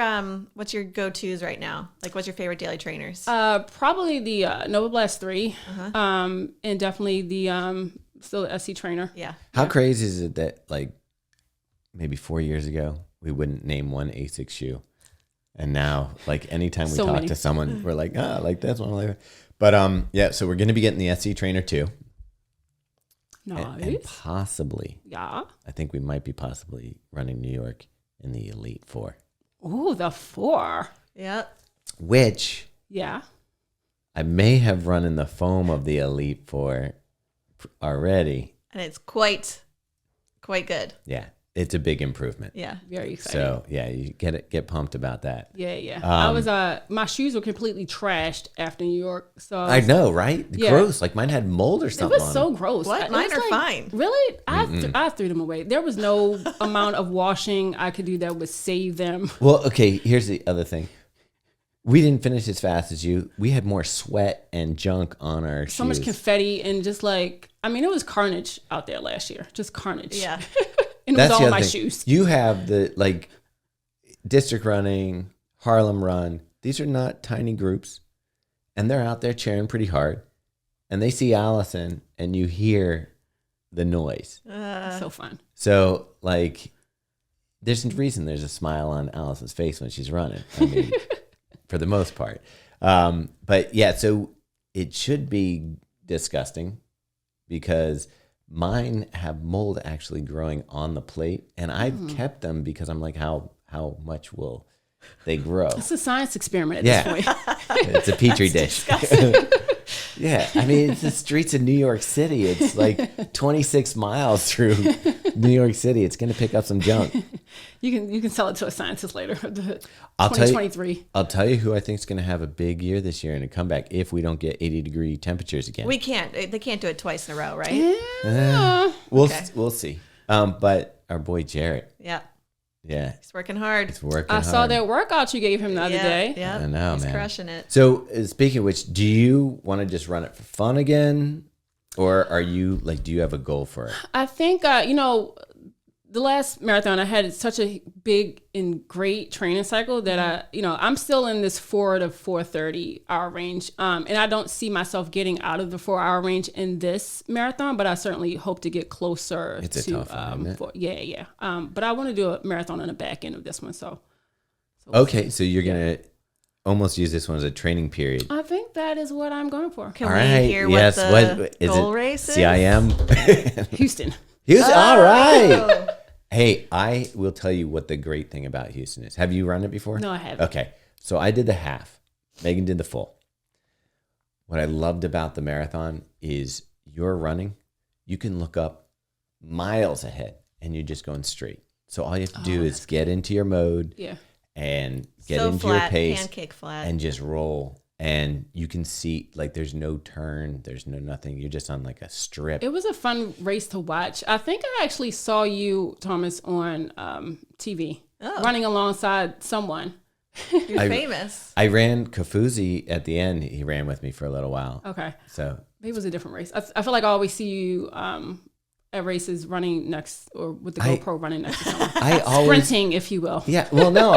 go-tos right now? Like, what's your favorite daily trainers? Probably the NovaBlast 3, and definitely the still the SC trainer. Yeah. How crazy is it that like maybe 4 years ago we wouldn't name one ASICS shoe, and now like anytime we talk to someone, we're like, like that's one. Like, but so we're gonna be getting the SC trainer too. Nice. And possibly, yeah. I think we might be possibly running New York in the Elite 4. Ooh, the 4. Yeah. Which I may have run in the foam of the Elite 4 already. And it's quite good. Yeah. it's a big improvement. Yeah. Very exciting. So yeah, you get pumped about that. Yeah. I was my shoes were completely trashed after New York. So I know, right? Yeah. Gross. Like mine had mold or it something. was so gross. What? It Mine was are fine. Really? I threw them away. There was no amount of washing I could do that would save them. Well, okay, here's the other thing. We didn't finish as fast as you. We had more sweat and junk on our shoes. So much confetti and just it was carnage out there last year. Just carnage. Yeah. And That's it was the all other my thing. shoes. You have the district running, Harlem Run. These are not tiny groups, and they're out there cheering pretty hard. And they see Alison, and you hear the noise. So fun. So there's a reason there's a smile on Alison's face when she's running. I mean, for the most part. But yeah, so it should be disgusting because mine have mold actually growing on the plate, and I've kept them because I'm like, how much will they grow? It's a science experiment at this point. It's a petri dish. Yeah, I mean, it's the streets of New York City. It's like 26 miles through New York City. It's going to pick up some junk. You can sell it to a scientist later. I'll tell you- 2023. I'll tell you who I think is going to have a big year this year and a comeback if we don't get 80-degree temperatures again. We can't. They can't do it twice in a row, right? Yeah. We'll see. But our boy Jarrett, Yeah. yeah, He's working hard. he's working I saw hard. that workout you gave him the other day. Yeah. I know, He's man. crushing it. So speaking of which, do you want to just run it for fun again, or are you do you have a goal for it? I think the last marathon I had such a big and great training cycle that I'm still in this 4 to 4:30 hour range, and I don't see myself getting out of the 4-hour range in this marathon, but I certainly hope to get closer. It's a to tough one, isn't it? yeah. But I want to do a marathon on the back end of this one, so Okay, so you're gonna almost use this one as a training period. I think that is what I'm going for. Can All we right, hear yes. what the What is goal it? race is? CIM. Houston. Houston. All Oh. right. Hey, I will tell you what the great thing about Houston is. Have you run it before? No, I haven't. Okay, so I did the half. Megan did the full. What I loved about the marathon is you're running, you can look up miles ahead and you're just going straight. So all you have to do is get into your mode Yeah. and get So into flat, your pace pancake flat. and just roll. And you can see there's no turn, there's no nothing. You're just on a strip. It was a fun race to watch. I think I actually saw you, Thomas, on TV running alongside someone. You're famous. I ran Kafuzi at the end. He ran with me for a little while. Okay. So Maybe it was a different race. I feel like I always see you at races running next or with the GoPro running next to someone. I always Sprinting, if you will. Yeah, well, no,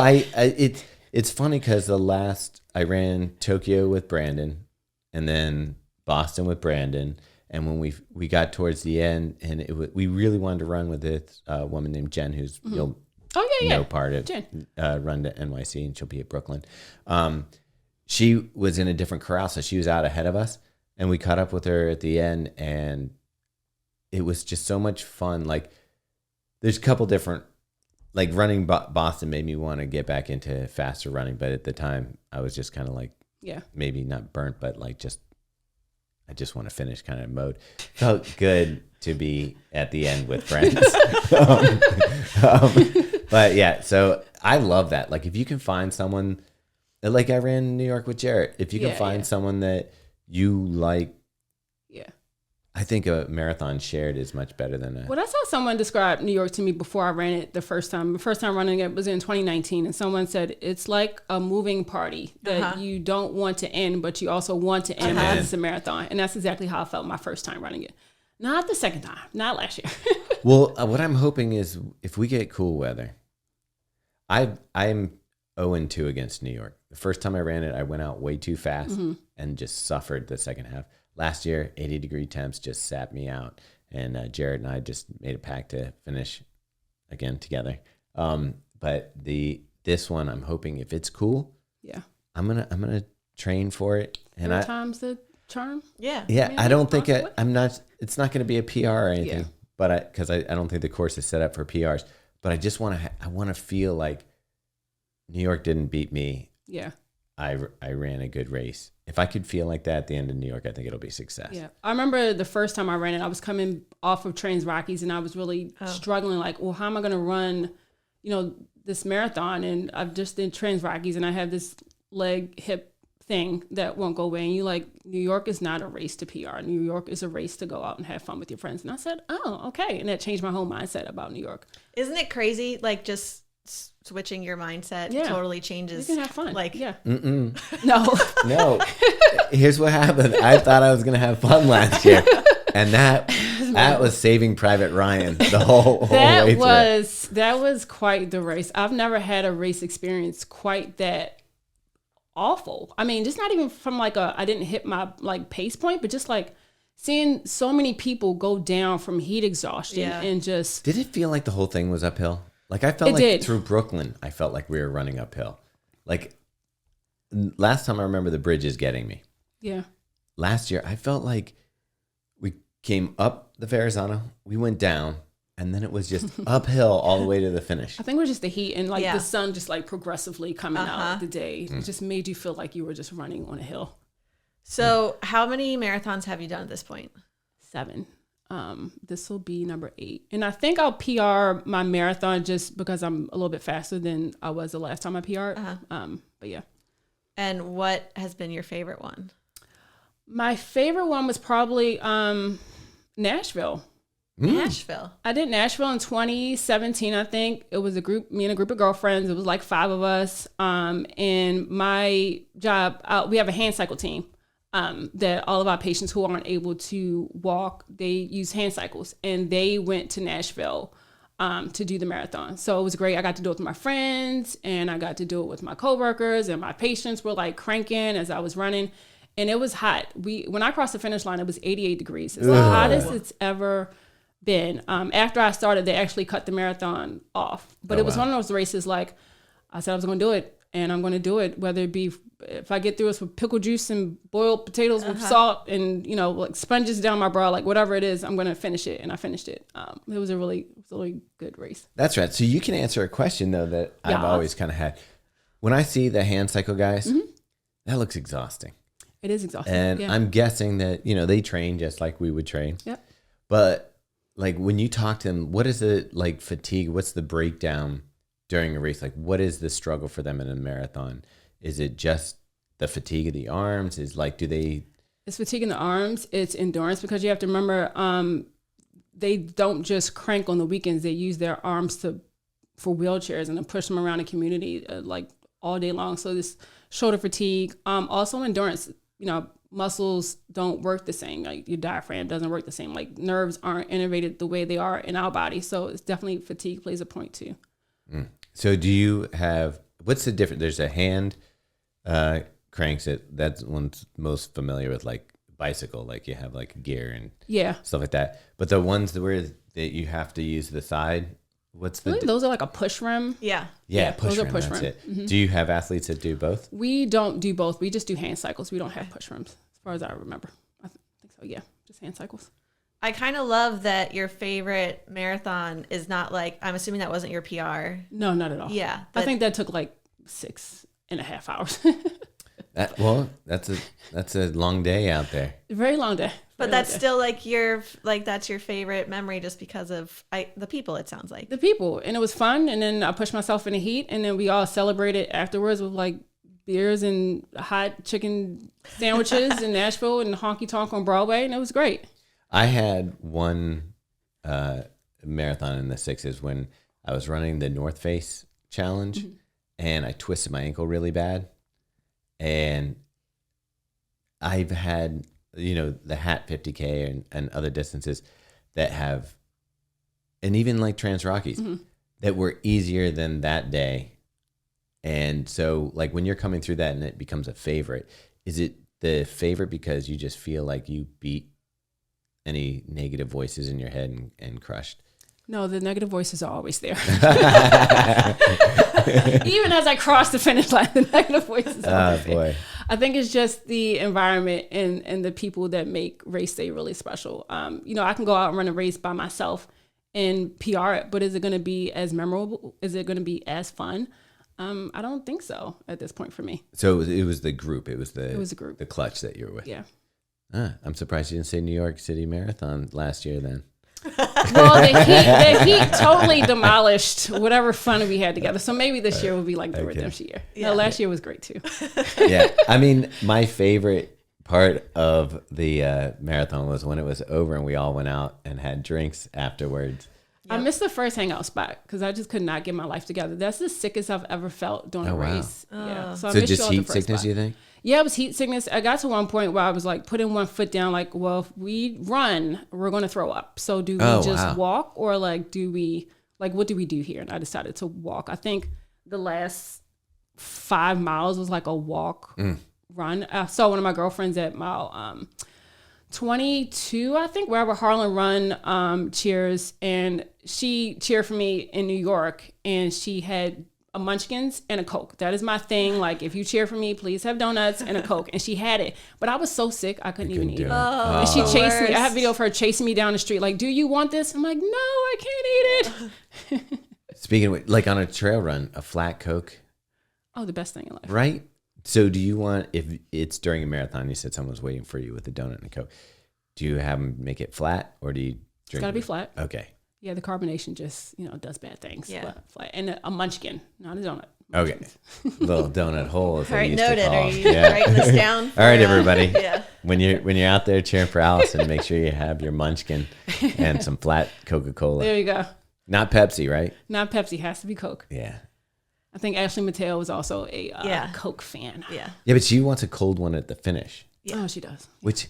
it's funny because I ran Tokyo with Brandon, and then Boston with Brandon, and when we got towards the end, and we really wanted to run with this woman named Jen, who's you'll know part of Jen. Run to NYC, and she'll be at Brooklyn. She was in a different corral, so she was out ahead of us, and we caught up with her at the end, and it was just so much fun. There's a couple different. Running Boston made me want to get back into faster running, but at the time I was just kind of maybe not burnt, but I just want to finish kind of mode. Felt good to be at the end with friends. But yeah, so I love that. If you can find someone, I ran New York with Jarrett. If you can find someone that you like, I think a marathon shared is much better than a... Well, that's how someone described New York to me before I ran it the first time. The first time running it was in 2019, and someone said it's like a moving party that you don't want to end, but you also want to end because it's a marathon. And that's exactly how I felt my first time running it. Not the second time, not last year. Well, what I'm hoping is if we get cool weather, I'm 0-2 against New York. The first time I ran it, I went out way too fast and just suffered the second half. Last year, 80-degree temps just sapped me out, and Jared and I just made a pact to finish again together. But this one, I'm hoping if it's cool, I'm gonna train for it. And Four times the charm. Yeah. I don't think I'm not. It's not going to be a PR or anything, but because I don't think the course is set up for PRs. But I just want to. I want to feel like New York didn't beat me. Yeah. I ran a good race. If I could feel like that at the end of New York, I think it'll be success. Yeah. I remember the first time I ran it, I was coming off of Trans Rockies and I was really struggling like, well, how am I going to run, this marathon? And I've just did Trans Rockies and I have this leg hip thing that won't go away. And you like, New York is not a race to PR. New York is a race to go out and have fun with your friends. And I said, oh, okay. And that changed my whole mindset about New York. Isn't it crazy? Like just switching your mindset totally changes. You can have fun. Like, No. Here's what happened. I thought I was going to have fun last year. And that was Saving Private Ryan the whole way through. That was quite the race. I've never had a race experience quite that awful. I mean, just not even from like I didn't hit my like pace point, but just like seeing so many people go down from heat exhaustion and just. Did it feel like the whole thing was uphill? Like I felt through Brooklyn, I felt like we were running uphill. Like last time I remember the bridges getting me. Yeah. Last year, I felt like we came up the Verrazano, we went down, and then it was just uphill all the way to the finish. I think it was just the heat and like the sun just like progressively coming out the day. It just made you feel like you were just running on a hill. So how many marathons have you done at this point? 7. This will be number 8. And I think I'll PR my marathon just because I'm a little bit faster than I was the last time I PR'd. But yeah. And what has been your favorite one? My favorite one was probably Nashville. Nashville. I did Nashville in 2017, I think. It was me and a group of girlfriends. It was like 5 of us. And my job, we have a hand cycle team. That all of our patients who aren't able to walk, they use hand cycles, and they went to Nashville to do the marathon. So it was great. I got to do it with my friends, and I got to do it with my coworkers, and my patients were like cranking as I was running, and it was hot. When I crossed the finish line, it was 88 degrees. It's the hottest it's ever been. After I started, they actually cut the marathon off, but it was one of those races. Like I said, I was going to do it. And I'm going to do it, whether it be if I get through this with pickle juice and boiled potatoes with salt and, like sponges down my bra, like whatever it is, I'm going to finish it. And I finished it. It was a really good race. That's right. So you can answer a question, though, that I've always kind of had. When I see the hand cycle guys, that looks exhausting. It is exhausting. And I'm guessing that, they train just like we would train. Yep. But like when you talk to them, what is it like fatigue? What's the breakdown during a race? Like what is the struggle for them in a marathon? Is it just the fatigue of the arms? It's fatigue in the arms. It's endurance, because you have to remember they don't just crank on the weekends. They use their arms for wheelchairs and to push them around the community like all day long. So this shoulder fatigue, also endurance, muscles don't work the same. Like your diaphragm doesn't work the same. Like nerves aren't innervated the way they are in our body. So it's definitely fatigue plays a point too. So do you have, what's the difference? There's a hand cranks it. That's one's most familiar with, like bicycle, like you have like gear and stuff like that. But the ones that you have to use the side, those are like a push rim. Yeah, push rim. That's it. Mm-hmm. Do you have athletes that do both? We don't do both. We just do hand cycles. We don't have push rims, as far as I remember. I think so. Yeah, just hand cycles. I kind of love that your favorite marathon is not like, I'm assuming that wasn't your PR. No, not at all. Yeah. I think that took like 6.5 hours. That's a long day out there. Very long day. But that's still like that's your favorite memory just because of the people, it sounds like. The people. And it was fun. And then I pushed myself in the heat. And then we all celebrated afterwards with like beers and hot chicken sandwiches in Nashville and honky tonk on Broadway. And it was great. I had one marathon in the 6s when I was running the North Face Challenge, and I twisted my ankle really bad. And I've had, the Hat 50K and other distances that have, and even like Trans Rockies, that were easier than that day. And so like when you're coming through that and it becomes a favorite, is it the favorite because you just feel like you beat any negative voices in your head and crushed? No, the negative voices are always there. Even as I cross the finish line, the negative voices are always there. I think it's just the environment and the people that make race day really special. I can go out and run a race by myself and PR it, but is it going to be as memorable? Is it going to be as fun? I don't think so at this point for me. So it was the group. It was a group. The clutch that you were with. Yeah. I'm surprised you didn't say New York City Marathon last year then. Well, the heat totally demolished whatever fun we had together. So maybe this year will be like the redemption year. Yeah. No, last year was great too. Yeah. I mean, my favorite part of the marathon was when it was over and we all went out and had drinks afterwards. Yep. I missed the first hangout spot because I just could not get my life together. That's the sickest I've ever felt during a race. Yeah. So just heat sickness, you think? Yeah, it was heat sickness. I got to one point where I was like putting one foot down, like, well, if we run, we're going to throw up. So do we just walk or like, what do we do here? And I decided to walk. I think the last 5 miles was like a walk run. I saw one of my girlfriends at mile 22, I think, wherever Harlan Run cheers. And she cheered for me in New York and she had a Munchkins and a Coke. That is my thing. Like, if you cheer for me, please have donuts and a Coke. And she had it. But I was so sick, I couldn't even eat it. And she chased me. I have video of her chasing me down the street. Like, do you want this? I'm like, no, I can't eat it. Speaking of, like on a trail run, a flat Coke. Oh, the best thing in life. Right? So do you want, if it's during a marathon, you said someone's waiting for you with a donut and a Coke, do you have them make it flat or do you drink It's got to be flat. Okay. Yeah, the carbonation just, does bad things. Yeah. Flat. And a munchkin, not a donut. Okay. Little donut hole. All right, noted. Are you writing this down? All right, everybody. Yeah. When you're out there cheering for Alison, make sure you have your munchkin and some flat Coca-Cola. There you go. Not Pepsi, right? Not Pepsi. Has to be Coke. Yeah. I think Ashley Mateo was also a Coke fan. Yeah. Yeah, but she wants a cold one at the finish. Yeah. Oh, she does. Which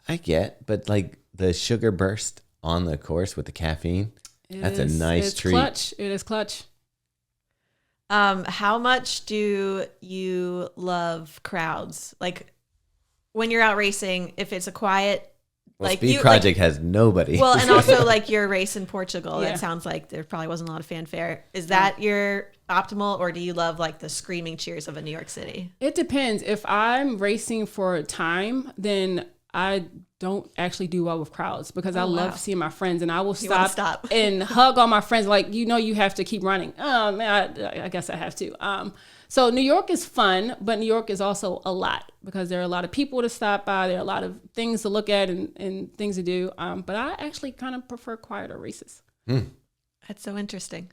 I get, but like the sugar burst on the course with the caffeine, that's a nice treat. Clutch. It is clutch. How much do you love crowds? Like when you're out racing, if it's a quiet, Speed Project has nobody. Well, and also like your race in Portugal, it sounds like there probably wasn't a lot of fanfare. Is that your optimal, or do you love like the screaming cheers of a New York City? It depends. If I'm racing for time, then I don't actually do well with crowds because I love seeing my friends, and I will stop and hug all my friends. Like, you have to keep running. Oh man, I guess I have to. So New York is fun, but New York is also a lot because there are a lot of people to stop by. There are a lot of things to look at and things to do. But I actually kind of prefer quieter races. That's so interesting.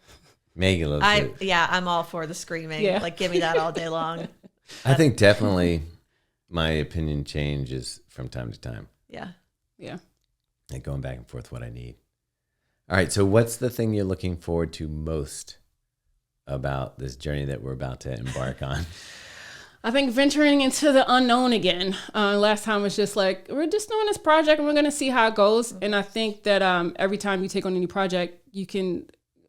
Megan loves it. Yeah, I'm all for the screaming. Yeah. Like, give me that all day long. I think definitely my opinion changes from time to time. Yeah. Yeah. Like going back and forth what I need. All right. So what's the thing you're looking forward to most about this journey that we're about to embark on? I think venturing into the unknown again. Last time was just like, we're just doing this project and we're going to see how it goes. And I think that every time you take on a new project, you can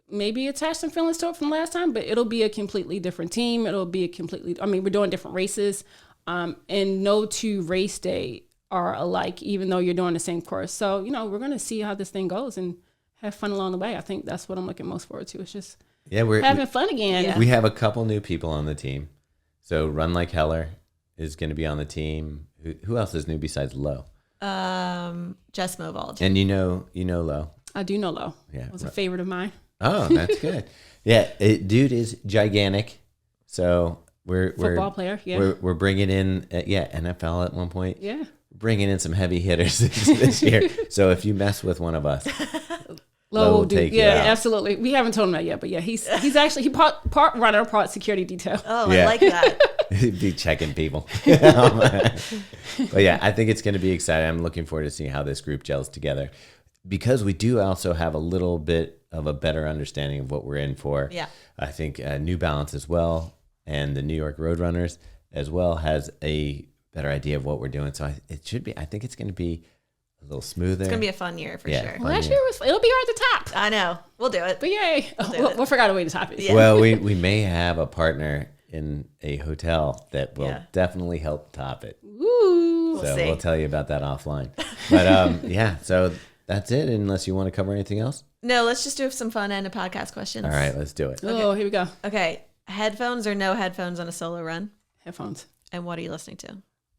maybe attach some feelings to it from last time, but it'll be a completely different team. It'll be we're doing different races. And no two race day are alike, even though you're doing the same course. So, we're going to see how this thing goes and have fun along the way. I think that's what I'm looking most forward to. It's just we're having fun again. Yeah. We have a couple new people on the team. So Run Like Heller is going to be on the team. Who else is new besides Lo? Jess Movald. And you know Lo. I do know Lo. Yeah. It was a favorite of mine. Oh, that's good. Yeah. Dude is gigantic. So we're football player. Yeah. We're bringing in, NFL at one point. Yeah. Bringing in some heavy hitters this year. So if you mess with one of us, Lo will take you out. Absolutely. We haven't told him that yet, but yeah, he's actually part runner, part security detail. Oh, yeah. I like that. He'd be checking people. But yeah, I think it's going to be exciting. I'm looking forward to seeing how this group gels together, because we do also have a little bit of a better understanding of what we're in for. Yeah. I think New Balance as well, and the New York Roadrunners as well, has a better idea of what we're doing. So I think it's going to be a little smoother. It's going to be a fun year for sure. Well, last year it'll be hard to top. I know. We'll do it. But yay. We'll figure out a way to top it. Yeah. Well, we may have a partner in a hotel that will definitely help top it. Ooh. We'll tell you about that offline. But so that's it, unless you want to cover anything else. No, let's just do some fun end of podcast questions. All right, let's do it. Oh, here we go. Okay. Headphones or no headphones on a solo run? Headphones. And what are you listening to?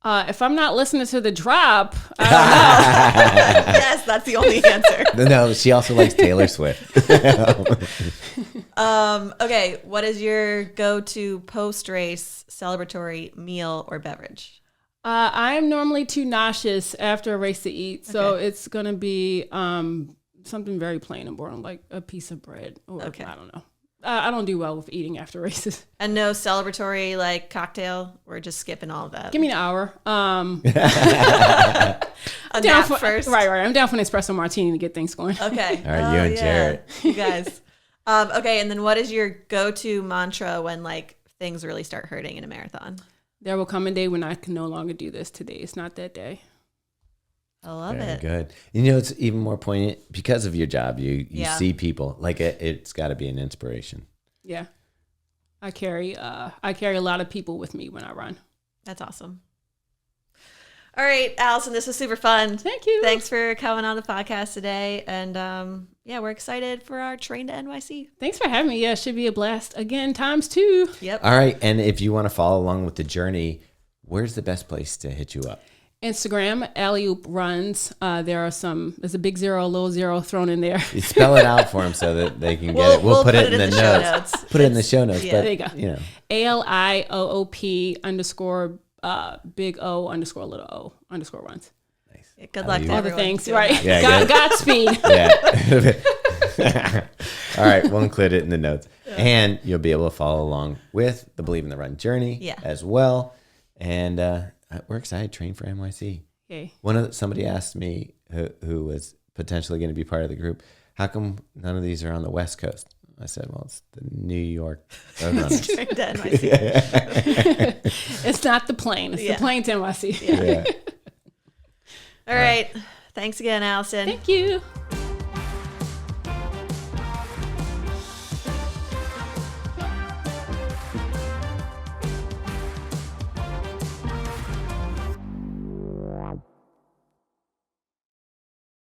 If I'm not listening to the drop, I don't know. Yes, that's the only answer. No, she also likes Taylor Swift. Okay, what is your go-to post-race celebratory meal or beverage? I'm normally too nauseous after a race to eat, so it's gonna be something very plain and boring, like a piece of bread, or I don't know. I don't do well with eating after races. And no celebratory like cocktail. We're just skipping all of that. Give me an hour. A Down nap for, first. Right. I'm down for an espresso martini to get things going. Okay. All right, you and Jared. You guys. Okay, and then what is your go-to mantra when like things really start hurting in a marathon? There will come a day when I can no longer do this. Today is not that day. I love Very it. good. You know, it's even more poignant because of your job. You see people like it's got to be an inspiration. Yeah, I carry a lot of people with me when I run. That's awesome. All right, Alison, this was super fun. Thank you. Thanks for coming on the podcast today. And we're excited for our Train to NYC. Thanks for having me. Yeah, it should be a blast. Again, ×2. Yep. All right. And if you want to follow along with the journey, where's the best place to hit you up? Instagram, Alley-Oop Runs. There's a big zero, a little zero thrown in there. You spell it out for them so that they can get it. We'll put it in the show notes. notes. Put it in the show notes. Yeah. But, There you go. you know. ALIOOP _big O _ O _ runs. Nice. Yeah, good luck to All the everyone things, doing right? that. Yeah, good. Godspeed. Yeah. All right. We'll include it in the notes. And you'll be able to follow along with the Believe in the Run journey as well. And we're excited to train for NYC. Okay. Somebody asked me who was potentially going to be part of the group, how come none of these are on the West Coast? I said, well, it's the New York Road Runners. Train to NYC. It's not the plane. It's the plane to NYC. All right. Thanks again, Alison. Thank you.